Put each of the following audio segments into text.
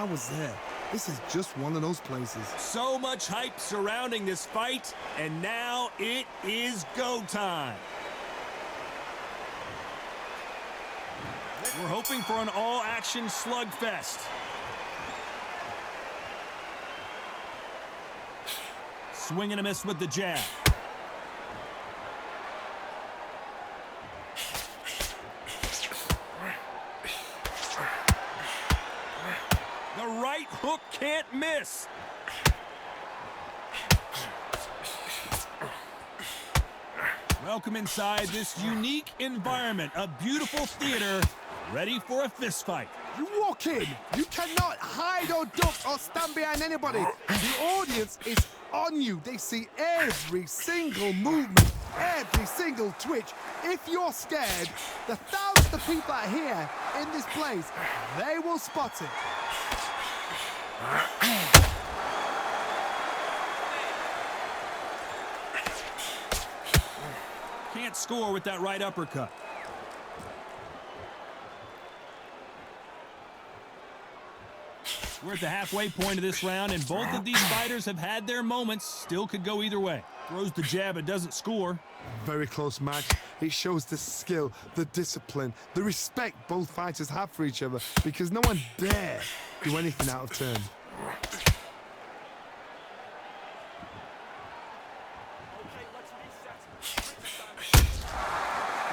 was there. This is just one of those places. So much hype surrounding this fight, and now it is go time. We're hoping for an all-action slugfest. Swing and a miss with the jab. The right hook can't miss. Welcome inside this unique environment, a beautiful theater, ready for a fist fight. You walk in, you cannot hide or duck or stand behind anybody. The audience is on you. They see every single movement, every single twitch. If you're scared, the thousands of people that are here in this place, they will spot it. Can't score with that right uppercut. We're at the halfway point of this round, and both of these fighters have had their moments. Still could go either way. Throws the jab, it doesn't score. Very close match. It shows the skill, the discipline, the respect both fighters have for each other, because no one dare do anything out of turn.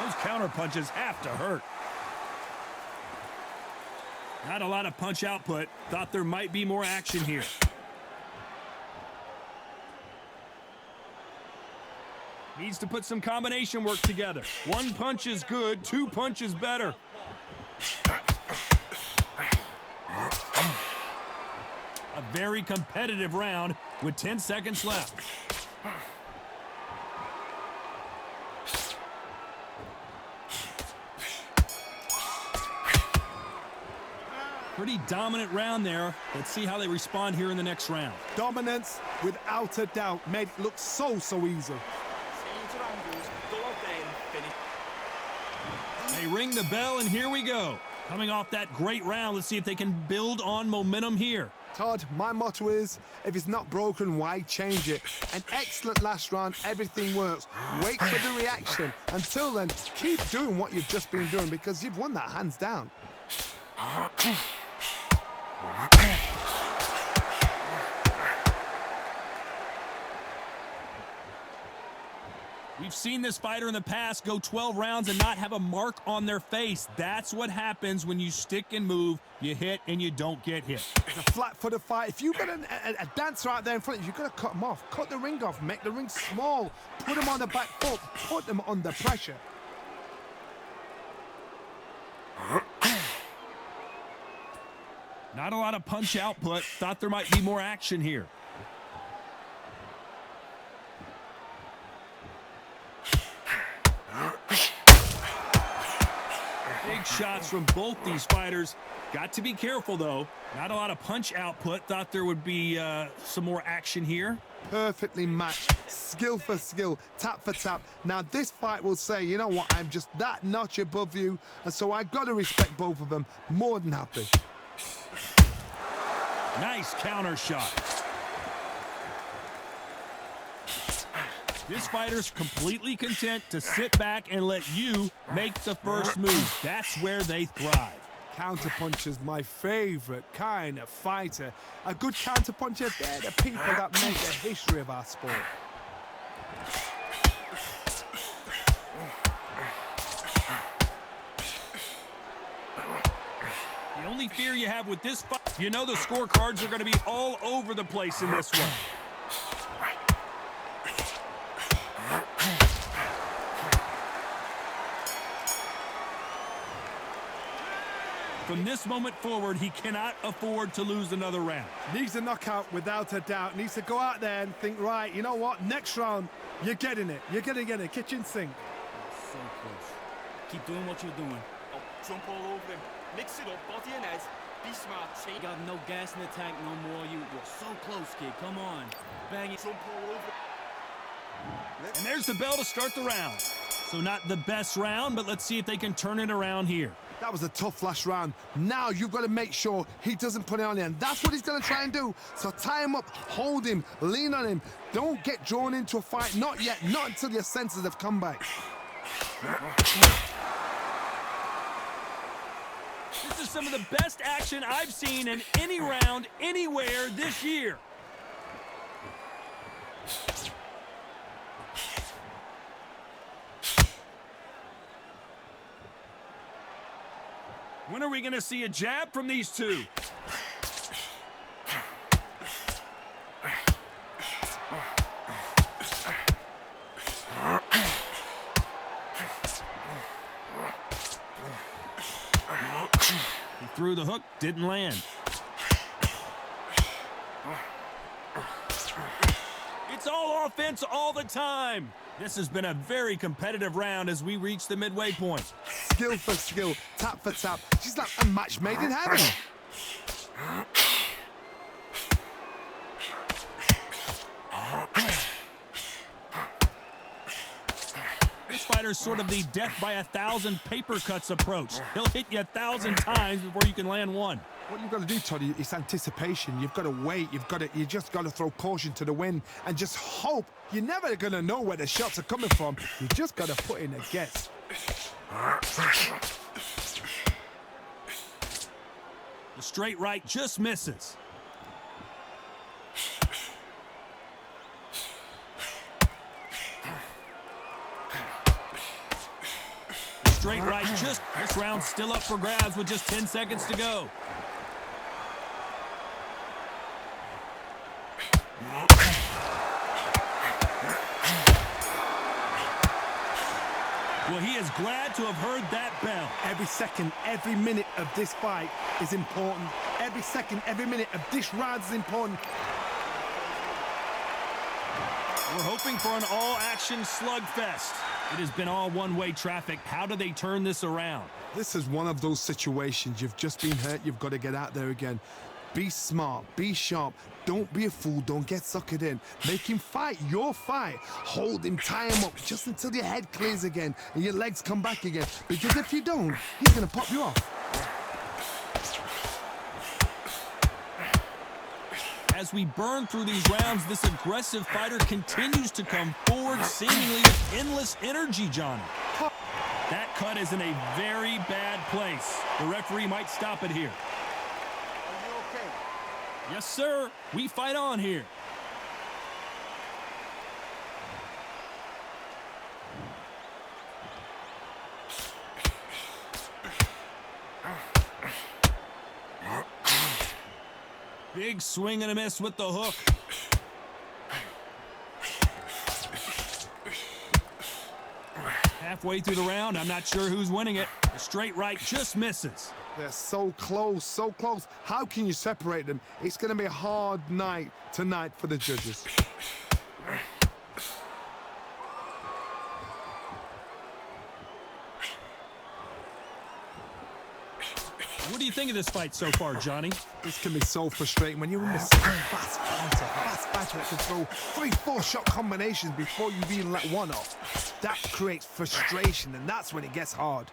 Those counter punches have to hurt. Not a lot of punch output. Thought there might be more action here. Needs to put some combination work together. One punch is good, two punches better. A very competitive round with 10 seconds left. Pretty dominant round there. Let's see how they respond here in the next round. Dominance, without a doubt, made it look so easy. They ring the bell, and here we go. Coming off that great round, let's see if they can build on momentum here. Todd, my motto is, if it's not broken, why change it? An excellent last round, everything works. Wait for the reaction. Until then, keep doing what you've just been doing, because you've won that hands down. We've seen this fighter in the past go 12 rounds and not have a mark on their face. That's what happens when you stick and move. You hit and you don't get hit. It's a flat-footed fight. If you've got a dancer out there in front of you, you've got to cut them off. Cut the ring off. Make the ring small. Put them on the back foot. Put them under pressure. Not a lot of punch output. Thought there might be more action here. Big shots from both these fighters. Got to be careful, though. Not a lot of punch output. Thought there would be some more action here. Perfectly matched. Skill for skill. Tap for tap. Now, this fight will say, you know what, I'm just that notch above you. And so I've got to respect both of them. More than happy. Nice counter shot. This fighter's completely content to sit back and let you make the first move. That's where they thrive. Counterpuncher's my favorite kind of fighter. A good counterpuncher, they're the people that make the history of our sport. The only fear you have with this fight, you know the scorecards are going to be all over the place in this one. From this moment forward, he cannot afford to lose another round. Needs a knockout without a doubt. Needs to go out there and think, right, you know what, next round, you're getting it. You're going to get it. Kitchen sink. So close. Keep doing what you're doing. Oh, jump all over him. Mix it up, body and head. Be smart. You got no gas in the tank no more. You're so close, kid. Come on. Bang it. Jump all over. And there's the bell to start the round. So not the best round, but let's see if they can turn it around here. That was a tough last round. Now you've got to make sure he doesn't put it on you, and that's what he's going to try and do. So tie him up, hold him, lean on him. Don't get drawn into a fight. Not yet. Not until your senses have come back. This is some of the best action I've seen in any round, anywhere this year. When are we going to see a jab from these two? He threw the hook, didn't land. It's all offense all the time. This has been a very competitive round as we reach the midway point. Skill for skill, tap for tap. She's like a match made in heaven. This fighter's sort of the death by 1,000 paper cuts approach. He'll hit you 1,000 times before you can land one. What you've got to do, Toddy, is anticipation. You've got to wait. You just got to throw caution to the wind and just hope. You're never going to know where the shots are coming from. You just got to put in a guess. The straight right just misses. The straight right just... This round's still up for grabs with just 10 seconds to go. Well, he is glad to have heard that bell. Every second, every minute of this fight is important. Every second, every minute of this round is important. We're hoping for an all-action slugfest. It has been all one-way traffic. How do they turn this around? This is one of those situations. You've just been hurt. You've got to get out there again. Be smart. Be sharp. Don't be a fool. Don't get suckered in. Make him fight your fight. Hold him, tie him up just until your head clears again and your legs come back again. Because if you don't, he's going to pop you off. As we burn through these rounds, this aggressive fighter continues to come forward, seemingly with endless energy, Johnny. That cut is in a very bad place. The referee might stop it here. Are you okay? Yes, sir. We fight on here. Big swing and a miss with the hook. Halfway through the round, I'm not sure who's winning it. The straight right just misses. They're so close, so close. How can you separate them? It's going to be a hard night tonight for the judges. What do you think of this fight so far, Johnny? This can be so frustrating when you're in the fast fighter that can throw 3-4 shot combinations before you've even let one off. That creates frustration, and that's when it gets hard.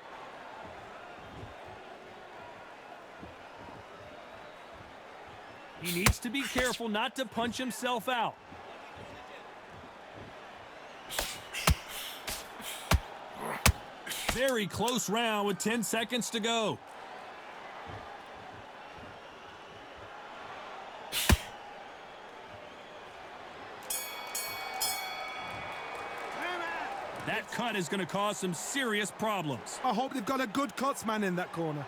He needs to be careful not to punch himself out. Very close round with 10 seconds to go. That cut is going to cause some serious problems. I hope they've got a good cutsman in that corner.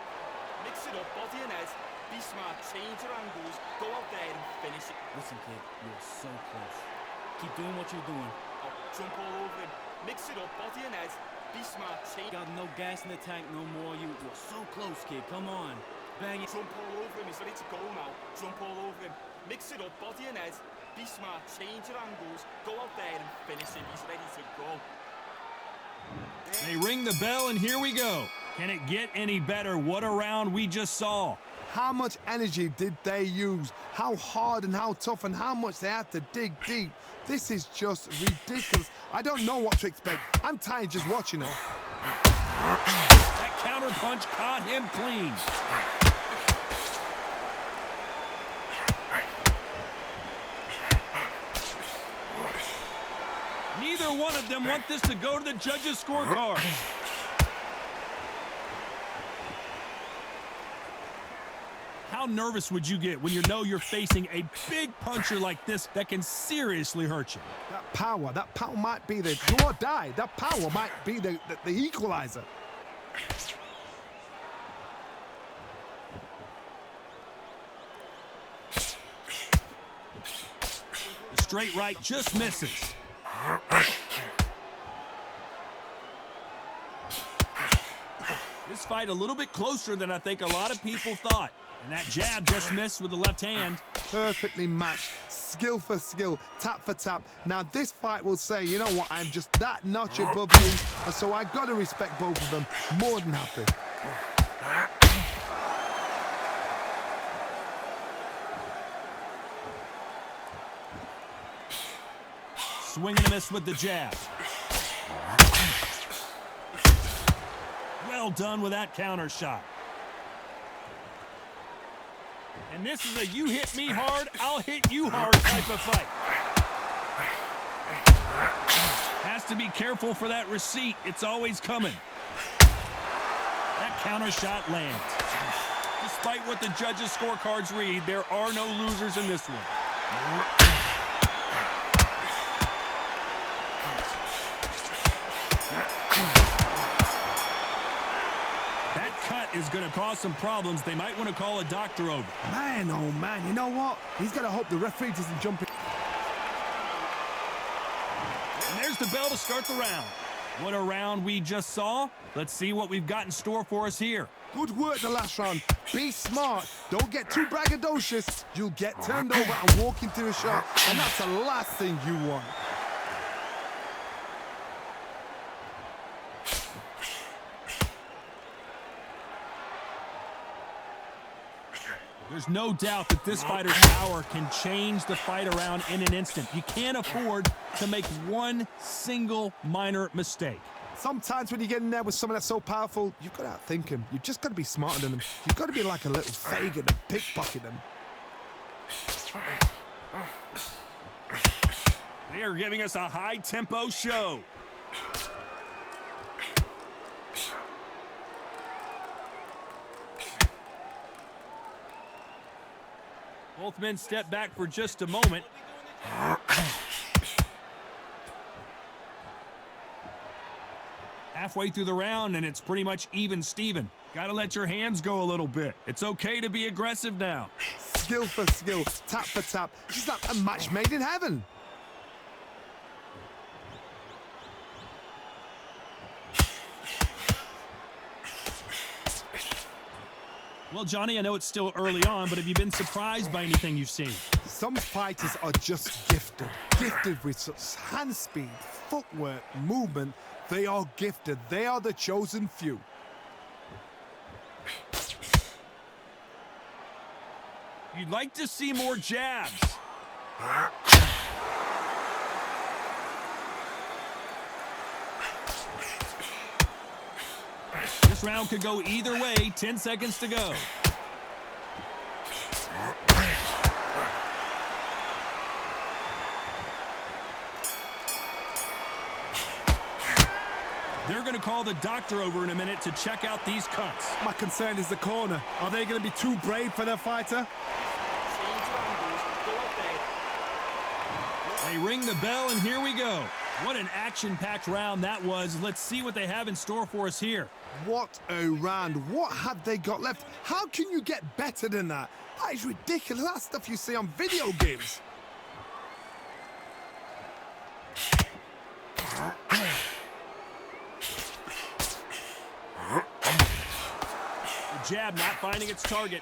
Mix it up, body and head. Be smart, change your angles, go out there and finish it. Listen, kid, you're so close. Keep doing what you're doing. Oh, jump all over him. Mix it up, body and head. Be smart, change. Got no gas in the tank no more. You're so close, kid. Come on. Bang it. Jump all over him. He's ready to go now. Jump all over him. Mix it up, body and head. Be smart, change your angles, go out there and finish him. He's ready to go. They ring the bell, and here we go. Can it get any better? What a round we just saw. How much energy did they use? How hard and how tough and how much they had to dig deep. This is just ridiculous. I don't know what to expect. I'm tired just watching it. That counter counterpunch caught him clean. Neither one of them want this to go to the judges' scorecard. How nervous would you get when you know you're facing a big puncher like this that can seriously hurt you? That power might be the do or die. That power might be the equalizer. The straight right just misses. This fight a little bit closer than I think a lot of people thought. And that jab just missed with the left hand. Perfectly matched, skill for skill, tap for tap. Now this fight will say, you know what, I'm just that notch above you, and so I got to respect both of them. More than happy. Swing and a miss with the jab. Well done with that counter shot. And this is a you hit me hard, I'll hit you hard type of fight. Has to be careful for that receipt. It's always coming. That counter shot lands. Despite what the judges' scorecards read, there are no losers in this one. Is going to cause some problems. They might want to call a doctor over. Man, oh man, you know what? He's got to hope the referee doesn't jump in. And there's the bell to start the round. What a round we just saw. Let's see what we've got in store for us here. Good work the last round. Be smart. Don't get too braggadocious. You'll get turned over and walk into a shot, and that's the last thing you want. There's no doubt that this fighter's power can change the fight around in an instant. You can't afford to make one single minor mistake. Sometimes when you get in there with someone that's so powerful, you've got to outthink him. You've just got to be smarter than them. You've got to be like a little Fagin and pickpocket them. They are giving us a high-tempo show. Both men step back for just a moment. Halfway through the round, and it's pretty much even Steven. Got to let your hands go a little bit. It's okay to be aggressive now. Skill for skill, tap for tap. She's like a match made in heaven. Well, Johnny, I know it's still early on, but have you been surprised by anything you've seen? Some fighters are just gifted. Gifted with such hand speed, footwork, movement. They are gifted. They are the chosen few. You'd like to see more jabs. This round could go either way. 10 seconds to go. They're going to call the doctor over in a minute to check out these cuts. My concern is the corner. Are they going to be too brave for their fighter? They ring the bell, and here we go. What an action-packed round that was. Let's see what they have in store for us here. What a round. What have they got left? How can you get better than that? That is ridiculous. That's stuff you see on video games. The jab not finding its target.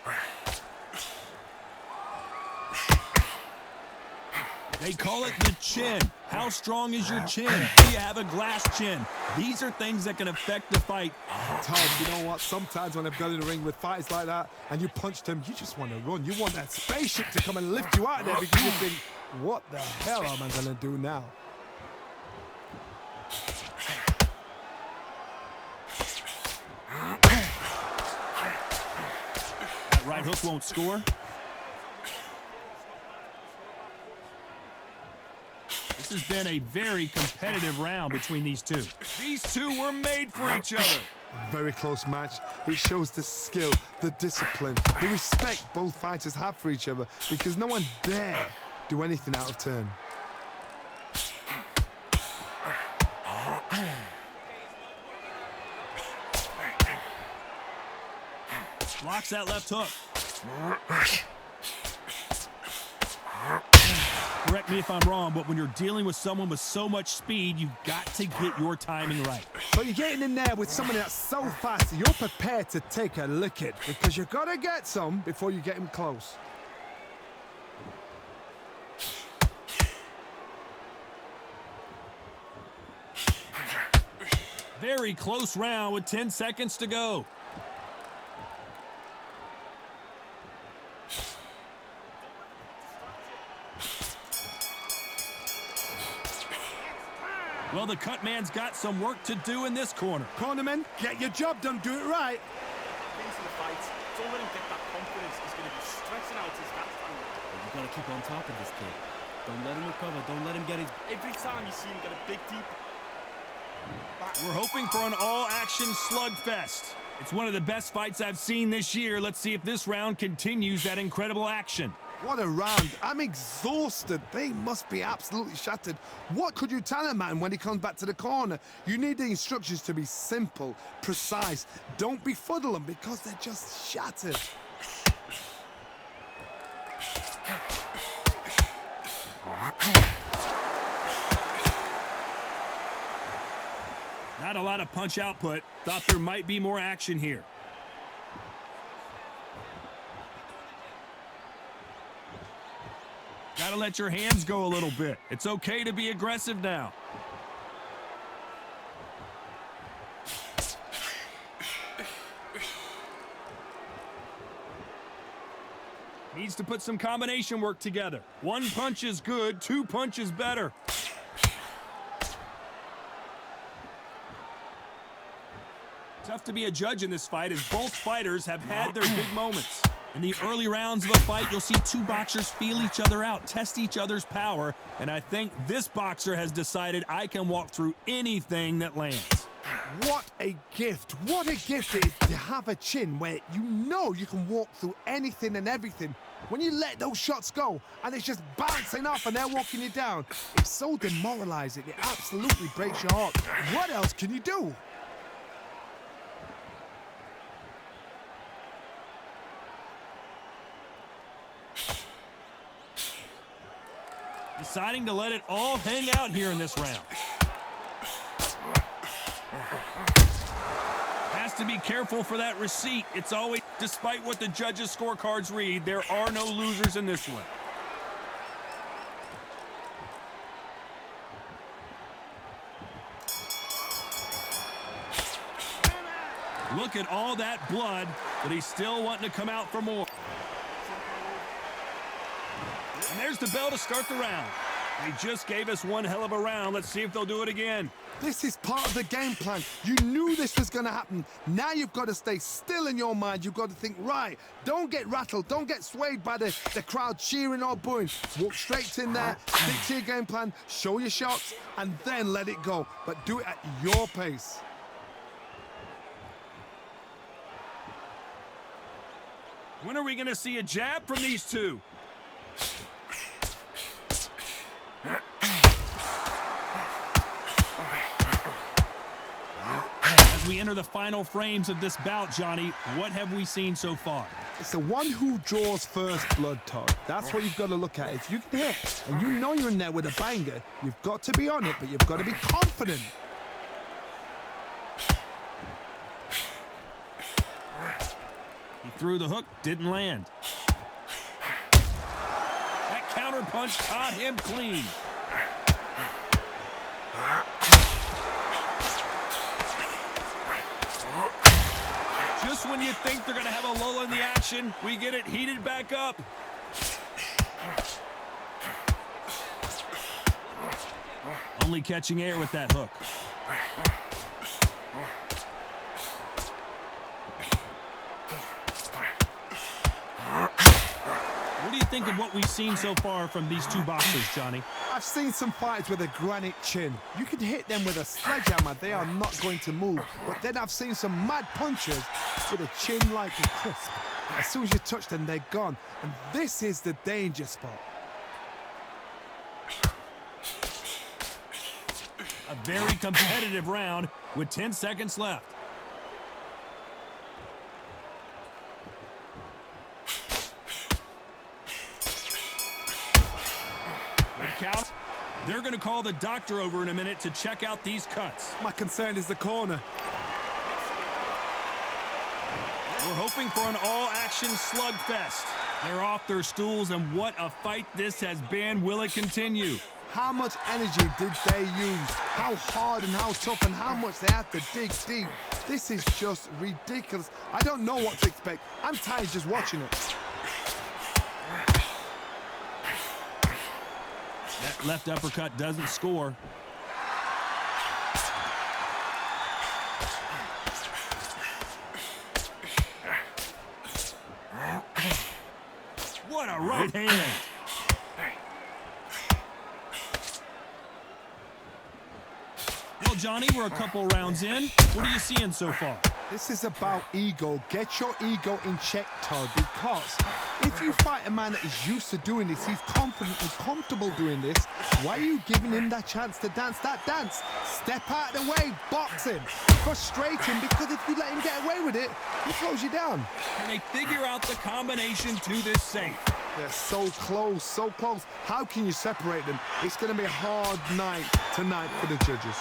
They call it the chin. How strong is your chin? Do you have a glass chin? These are things that can affect the fight. Tom, you know what? Sometimes when I've got in the ring with fights like that and you punch them, you just want to run. You want that spaceship to come and lift you out of there because you think, what the hell am I going to do now? Right hook won't score. This has been a very competitive round between these two. These two were made for each other. Very close match. It shows the skill, the discipline, the respect both fighters have for each other because no one dare do anything out of turn. Blocks that left hook. Correct me if I'm wrong, but when you're dealing with someone with so much speed, you've got to get your timing right. So you're getting in there with someone that's so fast, you're prepared to take a licking because you got to get some before you get him close. Very close round with 10 seconds to go. Well, the cut man's got some work to do in this corner. Cornerman, get your job done, do it right. Into the fight, don't let him get that confidence. He's going to be stretching out his gas tank. You've got to keep on top of this kid. Don't let him recover. Don't let him get his... Every time you see him get a big deep... We're hoping for an all-action slugfest. It's one of the best fights I've seen this year. Let's see if this round continues that incredible action. What a round. I'm exhausted. They must be absolutely shattered. What could you tell a man when he comes back to the corner? You need the instructions to be simple, precise. Don't befuddle them because they're just shattered. Not a lot of punch output. Thought there might be more action here. Gotta let your hands go a little bit. It's okay to be aggressive now. Needs to put some combination work together. One punch is good, two punches better. Tough to be a judge in this fight as both fighters have had their big moments. In the early rounds of a fight, you'll see two boxers feel each other out, test each other's power, and I think this boxer has decided I can walk through anything that lands. What a gift. What a gift it is to have a chin where you know you can walk through anything and everything. When you let those shots go and it's just bouncing off and they're walking you down, it's so demoralizing. It absolutely breaks your heart. What else can you do? Deciding to let it all hang out here in this round. Has to be careful for that receipt. It's always, despite what the judges' scorecards read, there are no losers in this one. Look at all that blood, but he's still wanting to come out for more. And there's the bell to start the round. They just gave us one hell of a round. Let's see if they'll do it again. This is part of the game plan. You knew this was going to happen. Now you've got to stay still in your mind. You've got to think, right, don't get rattled. Don't get swayed by the crowd cheering or booing. Walk straight in there, stick to your game plan, show your shots, and then let it go. But do it at your pace. When are we going to see a jab from these two? As we enter the final frames of this bout, Johnny, what have we seen so far? It's the one who draws first blood, Todd. That's what you've got to look at. If you can hit and you know you're in there with a banger, you've got to be on it, but you've got to be confident. He threw the hook, didn't land. That counter punch caught him clean. Just when you think they're going to have a lull in the action, we get it heated back up. Only catching air with that hook. What do you think of what we've seen so far from these two boxers, Johnny? I've seen some fights with a granite chin. You can hit them with a sledgehammer, they are not going to move. But then I've seen some mad punchers with a chin like a crisp. As soon as you touch them, they're gone. And this is the danger spot. A very competitive round with 10 seconds left. Good count. They're going to call the doctor over in a minute to check out these cuts. My concern is the corner. We're hoping for an all-action slugfest. They're off their stools, and what a fight this has been. Will it continue? How much energy did they use? How hard and how tough and how much they had to dig deep? This is just ridiculous. I don't know what to expect. I'm tired just watching it. That left uppercut doesn't score. What a right hand. Well, Johnny, we're a couple rounds in. What are you seeing so far? This is about ego. Get your ego in check, Todd, because if you fight a man that is used to doing this, he's confident and comfortable doing this, why are you giving him that chance to dance that dance? Step out of the way, box him. Frustrate him, because if you let him get away with it, he throws you down. Can they figure out the combination to this safe? They're so close, so close. How can you separate them? It's going to be a hard night tonight for the judges.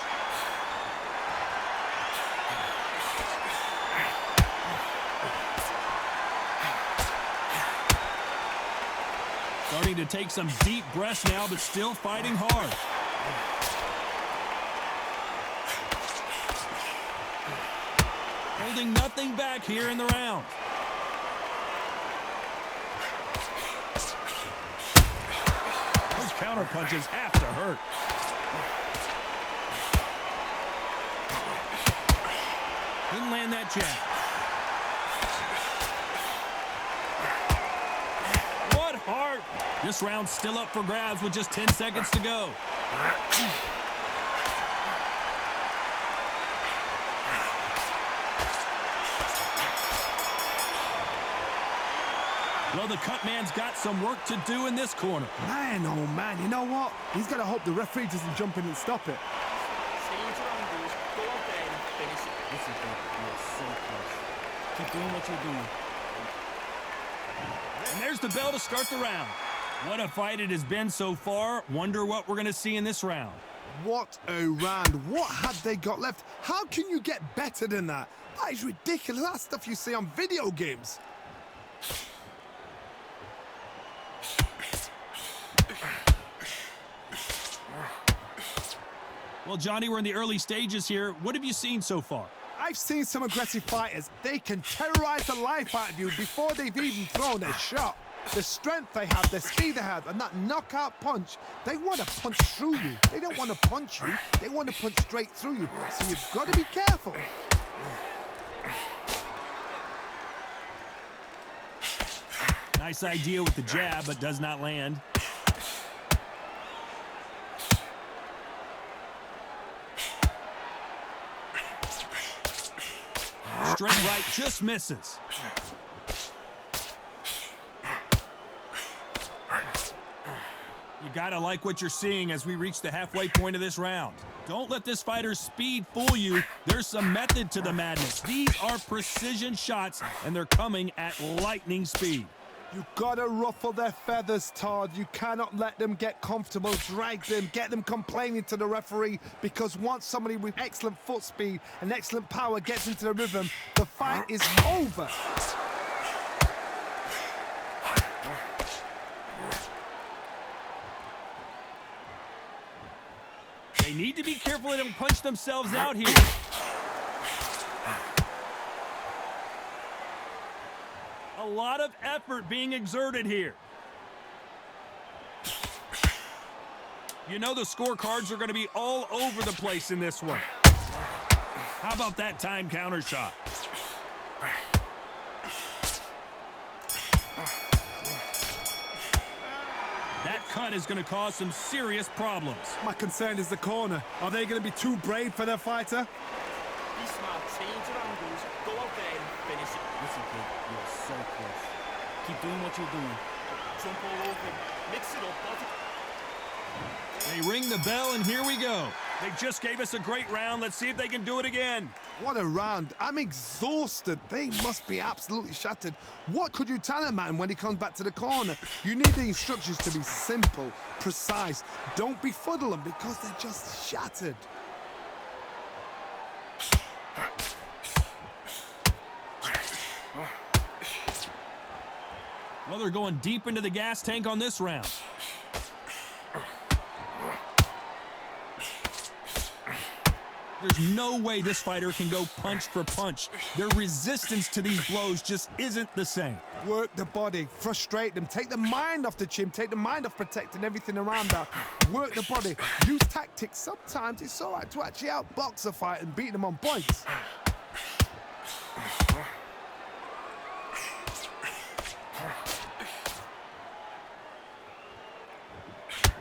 Starting to take some deep breaths now, but still fighting hard. Holding nothing back here in the round. Those counter punches have to hurt. Didn't land that jab. What heart! This round's still up for grabs with just 10 seconds to go. Well, the cut man's got some work to do in this corner. Man, oh man, you know what? He's got to hope the referee doesn't jump in and stop it. Change your angles, go out there and finish it. Listen, you are so close. Keep doing what you're doing. And there's the bell to start the round. What a fight it has been so far. Wonder what we're going to see in this round. What a round. What had they got left? How can you get better than that? That is ridiculous. That's stuff you see on video games. Well, Johnny, we're in the early stages here. What have you seen so far? I've seen some aggressive fighters. They can terrorize the life out of you before they've even thrown a shot. The strength they have, the speed they have, and that knockout punch, they want to punch through you. They don't want to punch you. They want to punch straight through you. So you've got to be careful. Nice idea with the jab, but does not land. Straight right just misses. You gotta like what you're seeing as we reach the halfway point of this round. Don't let this fighter's speed fool you. There's some method to the madness. These are precision shots, and they're coming at lightning speed. You gotta ruffle their feathers, Todd. You cannot let them get comfortable, drag them, get them complaining to the referee, because once somebody with excellent foot speed and excellent power gets into the rhythm, the fight is over. They need to be careful they don't punch themselves out here. A lot of effort being exerted here. You know the scorecards are going to be all over the place in this one. How about that time counter shot? That cut is going to cause some serious problems. My concern is the corner. Are they going to be too brave for their fighter? Be smart, change your angles, go out there and finish it. Listen, kid, you're so close. Keep doing what you're doing. Jump all over him, mix it up, body. They ring the bell, and here we go. They just gave us a great round. Let's see if they can do it again. What a round. I'm exhausted. They must be absolutely shattered. What could you tell a man when he comes back to the corner? You need the instructions to be simple, precise. Don't befuddle them because they're just shattered. Well, they're going deep into the gas tank on this round. There's no way this fighter can go punch for punch. Their resistance to these blows just isn't the same. Work the body, frustrate them, take the mind off the chin, take the mind off protecting everything around that. Work the body, use tactics. Sometimes it's all right to actually outbox a fight and beat them on points.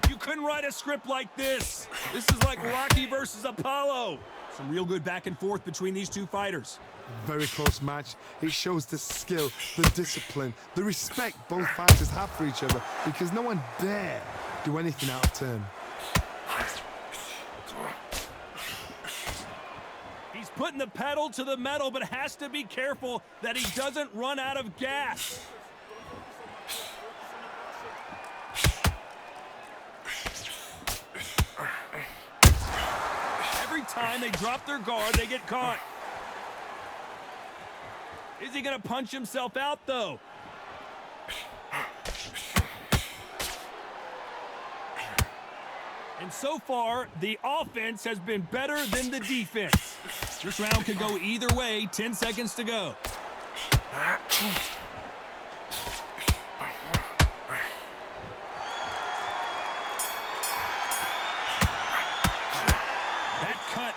You couldn't write a script like this. This is like Rocky versus Apollo. Some real good back and forth between these two fighters. Very close match. It shows the skill, the discipline, the respect both fighters have for each other because no one dare do anything out of turn. He's putting the pedal to the metal, but has to be careful that he doesn't run out of gas. Every time they drop their guard, they get caught. Is he going to punch himself out, though? And so far, the offense has been better than the defense. This round could go either way. 10 seconds to go.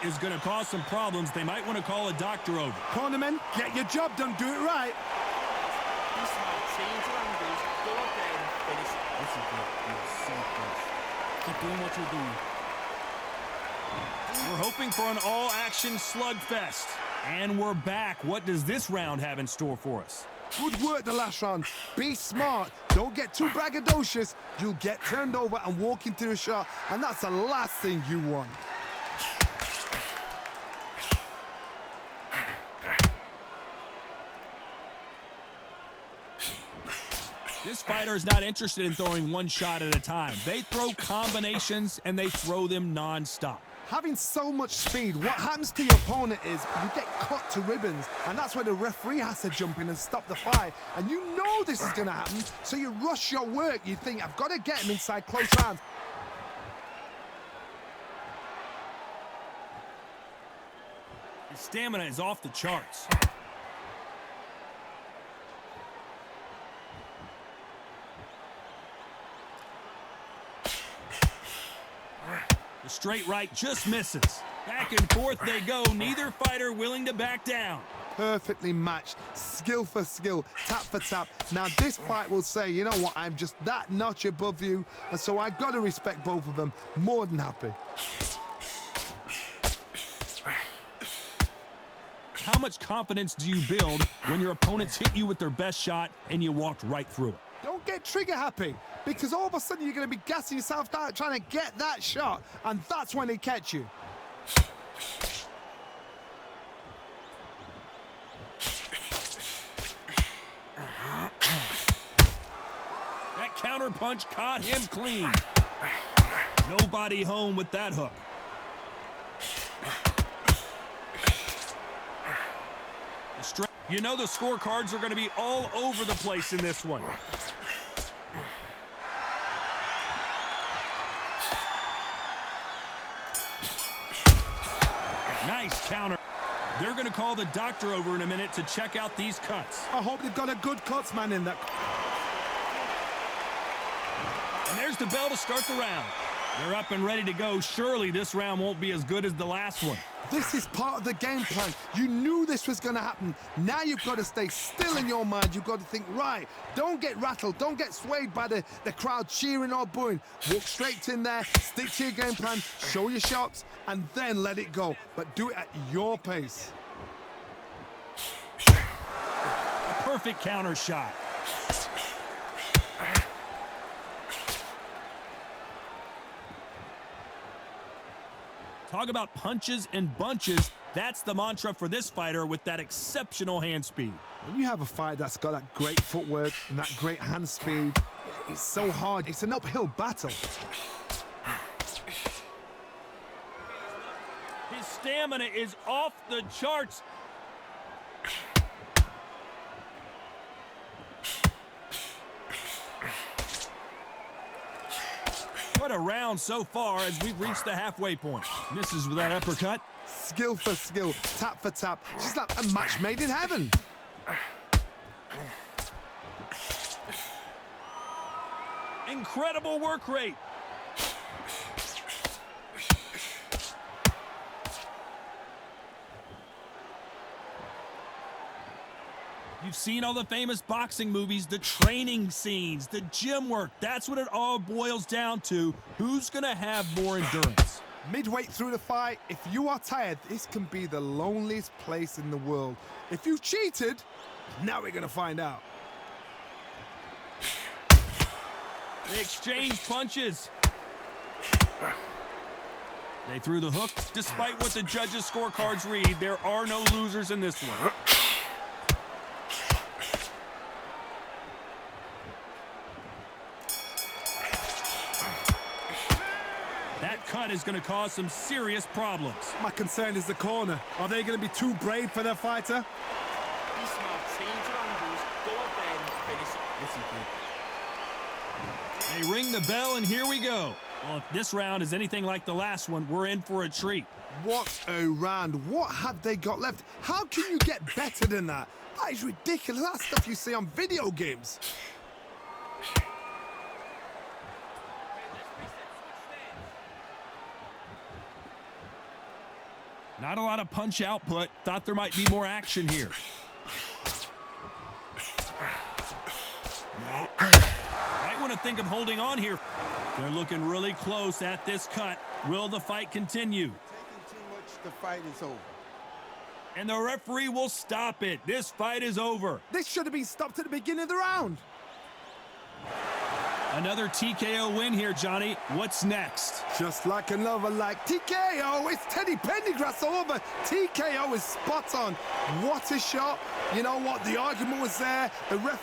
Is going to cause some problems. They might want to call a doctor over. Cornermen, get your job done, do it right. Be smart, change your angles, go out there and finish it. Listen, kid, you're so close. Keep doing what you're doing. We're hoping for an all-action slugfest. And we're back. What does this round have in store for us? Good work the last round. Be smart. Don't get too braggadocious. You'll get turned over and walk into a shot, and that's the last thing you want. This fighter is not interested in throwing one shot at a time. They throw combinations, and they throw them non-stop. Having so much speed, what happens to your opponent is you get cut to ribbons, and that's where the referee has to jump in and stop the fight. And you know this is going to happen, so you rush your work. You think, I've got to get him inside close rounds. His stamina is off the charts. The straight right just misses. Back and forth they go, neither fighter willing to back down. Perfectly matched, skill for skill, tap for tap. Now this fight will say, you know what, I'm just that notch above you, and so I've got to respect both of them. More than happy. How much confidence do you build when your opponents hit you with their best shot and you walked right through it? Don't get trigger happy, because all of a sudden you're going to be gassing yourself out trying to get that shot, and that's when they catch you. That counter punch caught him clean. Nobody home with that hook. You know the scorecards are going to be all over the place in this one. Nice counter. They're going to call the doctor over in a minute to check out these cuts. I hope they've got a good cuts man in that. And there's the bell to start the round. They're up and ready to go. Surely this round won't be as good as the last one. This is part of the game plan. You knew this was going to happen. Now you've got to stay still in your mind. You've got to think, right, don't get rattled. Don't get swayed by the crowd cheering or booing. Walk straight in there, stick to your game plan, show your shots, and then let it go. But do it at your pace. A perfect counter shot. Talk about punches and bunches. That's the mantra for this fighter with that exceptional hand speed. When you have a fight that's got that great footwork and that great hand speed, it's so hard. It's an uphill battle. His stamina is off the charts. What a round so far as we've reached the halfway point. Misses with that uppercut. Skill for skill, tap for tap. Just like a match made in heaven. Incredible work rate. You've seen all the famous boxing movies, the training scenes, the gym work. That's what it all boils down to. Who's going to have more endurance? Midway through the fight, if you are tired, this can be the loneliest place in the world. If you cheated, now we're going to find out. They exchange punches. They threw the hook. Despite what the judges' scorecards read, there are no losers in this one. That cut is going to cause some serious problems. My concern is the corner. Are they going to be too brave for their fighter? Be smart, change your angles, go out there and finish it. They ring the bell, and here we go. Well, if this round is anything like the last one, we're in for a treat. What a round. What have they got left? How can you get better than that? That is ridiculous. That's stuff you see on video games. Not a lot of punch output. Thought there might be more action here. Might want to think of holding on here. They're looking really close at this cut. Will the fight continue? Taking too much, the fight is over. And the referee will stop it. This fight is over. This should have been stopped at the beginning of the round. Another TKO win here, Johnny. What's next? Just like another like TKO. It's Teddy Pendergrass all over. TKO is spot on. What a shot. You know what? The argument was there. The ref